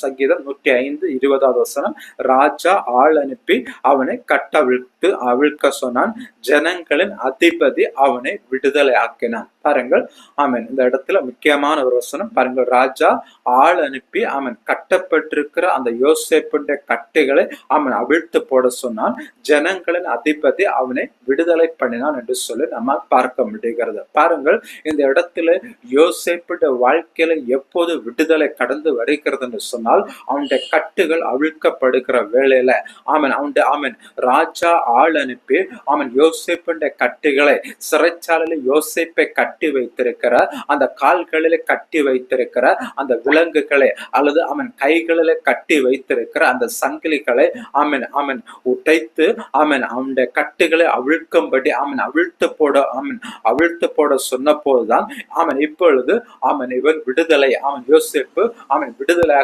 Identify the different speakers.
Speaker 1: சங்கீதம் 105:20. ராஜா ஆள் அனுப்பி அவனை கட்டவிழ்த்து அவிழ்க்க சொன்னான், ஜனங்களின் அதிபதி அவனை விடுதலை ஆக்கினான். பாருங்கள், ஆமென். இந்த இடத்துல முக்கியமான ஒரு வசனம் பாருங்கள். ராஜா ஆள் அனுப்பி அவன் கட்டப்பட்டிருக்கிற அந்த யோசேப்புடைய கட்டுகளை அவன் அவிழ்த்து போட சொன்னான், ஜனங்களின் அதிபதி அவனை விடுதலை பண்ணினான் என்று சொல்லி நம்ம பார்க்க முடிகிறது. பாருங்கள், இந்த இடத்துல யோசேப்புடைய வாழ்க்கையில எப்போது விடுதலை கடந்து வருகிறது என்று சொன்னால், அவனுடைய கட்டுகள் அவிழ்க்கப்படுகிற வேளையில அவன் ராஜா ஆள் அனுப்பி அவன் யோசேப்புடைய கட்டுகளை, சிறைச்சாலையில யோசேப்பை கட்டி வைத்திருக்கிற அந்த கால்களிலே கட்டி வைத்திருக்கிற அந்த விலங்குகளை அல்லது அவன் கைகளிலே கட்டி வைத்திருக்கிற அந்த சங்கிலிகளை அவன் உடைத்து அவனுடைய கட்டுகளை அவிழ்க்கும்படி அவிழ்த்து போட சொன்ன போதுதான் இப்பொழுது இவன் விடுதலை யோசேப்பு விடுதலை